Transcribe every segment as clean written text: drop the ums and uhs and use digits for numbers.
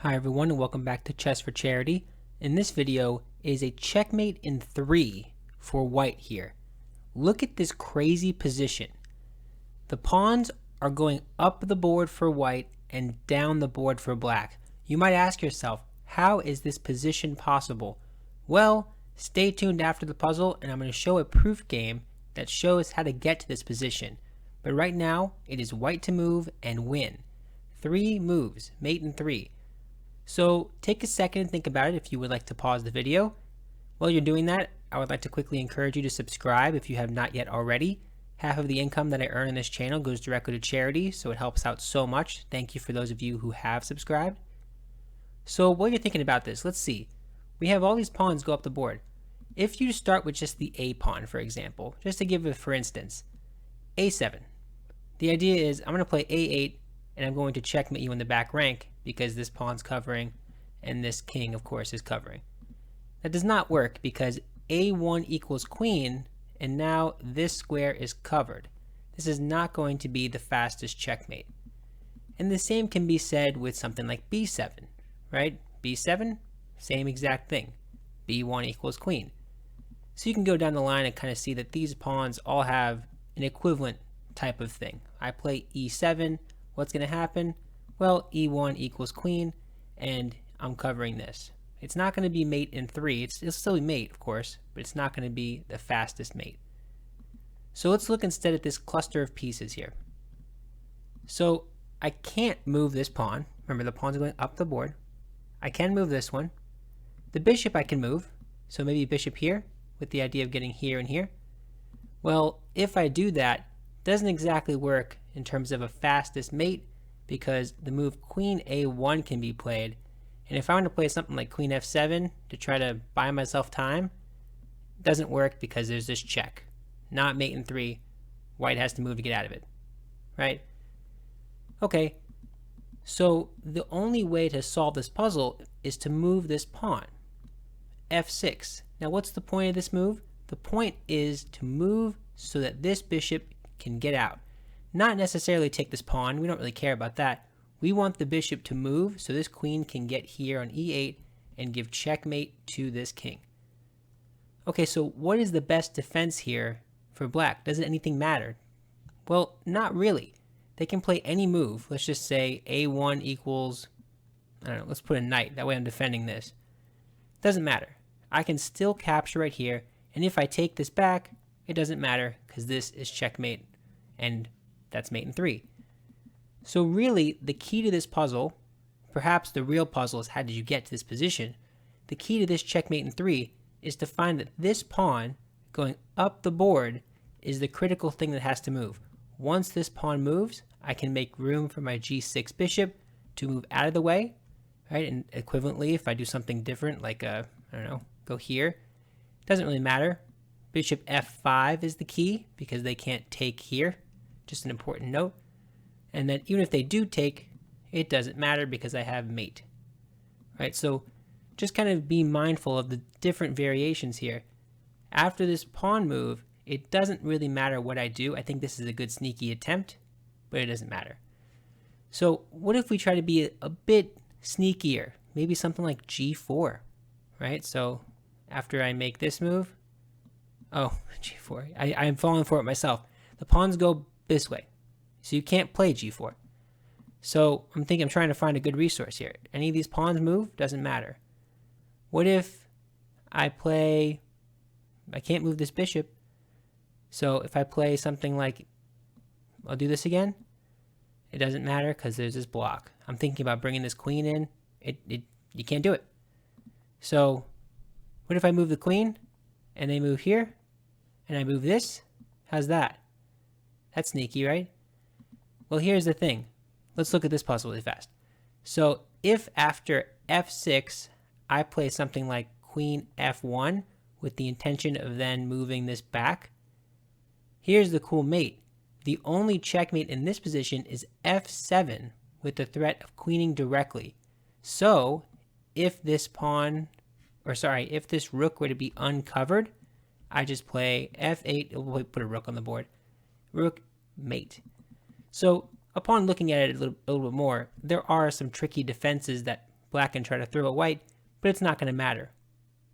Hi everyone and welcome back to Chess for Charity. In this video is a checkmate in 3 for white here. Look at this crazy position. The pawns are going up the board for white and down the board for black. You might ask yourself, how is this position possible? Well, stay tuned after the puzzle and I'm going to show a proof game that shows how to get to this position. But right now, it is white to move and win. 3 moves, mate in 3. So take a second and think about it if you would like to pause the video. While you're doing that, I would like to quickly encourage you to subscribe if you have not yet already. Half of the income that I earn in this channel goes directly to charity, so it helps out so much. Thank you for those of you who have subscribed. So while you're thinking about this, let's see. We have all these pawns go up the board. If you start with just the A pawn, for example, just to give it for instance, A7. The idea is I'm going to play A8 and I'm going to checkmate you in the back rank because this pawn's covering and this king, of course, is covering. That does not work because A1 equals queen and now this square is covered. This is not going to be the fastest checkmate. And the same can be said with something like B7, right? B7, same exact thing. B1 equals queen. So you can go down the line and kind of see that these pawns all have an equivalent type of thing. I play E7. What's going to happen? Well, E1 equals queen, and I'm covering this. It's not going to be mate in 3. It'll still be mate, of course, but it's not going to be the fastest mate. So let's look instead at this cluster of pieces here. So I can't move this pawn. Remember, the pawns are going up the board. I can move this one. The bishop I can move, so maybe bishop here, with the idea of getting here and here. Well, if I do that, it doesn't exactly work in terms of a fastest mate because the move queen A1 can be played. And if I want to play something like queen F7 to try to buy myself time, it doesn't work because there's this check. Not mate in 3. White has to move to get out of it, right? Okay, so the only way to solve this puzzle is to move this pawn, F6. Now what's the point of this move? The point is to move so that this bishop can get out. Not necessarily take this pawn, we don't really care about that. We want the bishop to move so this queen can get here on E8 and give checkmate to this king. Okay, so what is the best defense here for black? Does anything matter? Well, not really. They can play any move. Let's just say A1 equals, I don't know, let's put a knight. That way I'm defending this. Doesn't matter. I can still capture right here, and if I take this back, it doesn't matter because this is checkmate, and that's mate in 3. So really, the key to this puzzle, perhaps the real puzzle is how did you get to this position, the key to this checkmate in 3 is to find that this pawn going up the board is the critical thing that has to move. Once this pawn moves, I can make room for my G6 bishop to move out of the way, right? And equivalently, if I do something different, like I don't know, go here, it doesn't really matter. Bishop F5 is the key because they can't take here. Just an important note. And then even if they do take, it doesn't matter because I have mate. Right? So just kind of be mindful of the different variations here. After this pawn move, it doesn't really matter what I do. I think this is a good sneaky attempt, but it doesn't matter. So what if we try to be a bit sneakier? Maybe something like G4, right? So after I make this move, oh, G4, I'm falling for it myself. The pawns go this way, so you can't play G4. So I'm trying to find a good resource here. Any of these pawns move? Doesn't matter. What if I can't move this bishop, so if I play something like, I'll do this again, it doesn't matter because there's this block. I'm thinking about bringing this queen in, you can't do it. So what if I move the queen, and they move here, and I move this? How's that? That's sneaky, right? Well, here's the thing. Let's look at this puzzle really fast. So if after F6, I play something like queen F1 with the intention of then moving this back, here's the cool mate. The only checkmate in this position is F7 with the threat of queening directly. So if this if this rook were to be uncovered, I just play F8, we'll put a rook on the board. Rook, mate. So upon looking at it a little bit more, there are some tricky defenses that black and try to throw at white, but it's not going to matter.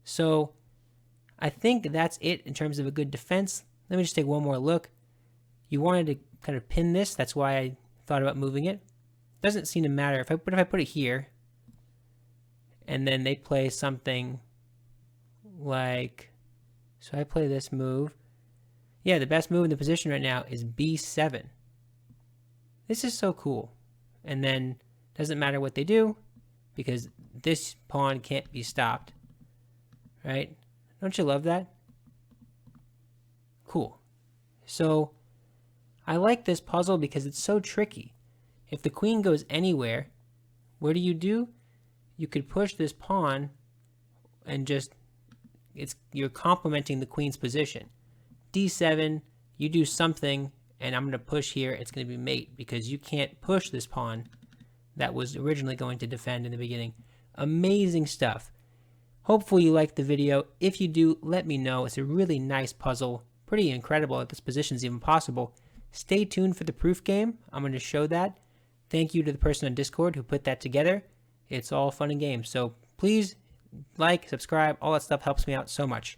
So I think that's it in terms of a good defense. Let me just take one more look. You wanted to kind of pin this. That's why I thought about moving it. Doesn't seem to matter. If I put it here, and then they play something like, so I play this move. Yeah, the best move in the position right now is b7. This is so cool. And then doesn't matter what they do because this pawn can't be stopped. Right? Don't you love that? Cool. So I like this puzzle because it's so tricky. If the queen goes anywhere, what do? You could push this pawn and just, you're complementing the queen's position. d7, you do something, and I'm going to push here. It's going to be mate because you can't push this pawn that was originally going to defend in the beginning. Amazing stuff. Hopefully you liked the video. If you do, let me know. It's a really nice puzzle. Pretty incredible that this position is even possible. Stay tuned for the proof game. I'm going to show that. Thank you to the person on Discord who put that together. It's all fun and games. So please like, subscribe, all that stuff helps me out so much.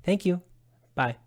Thank you. Bye.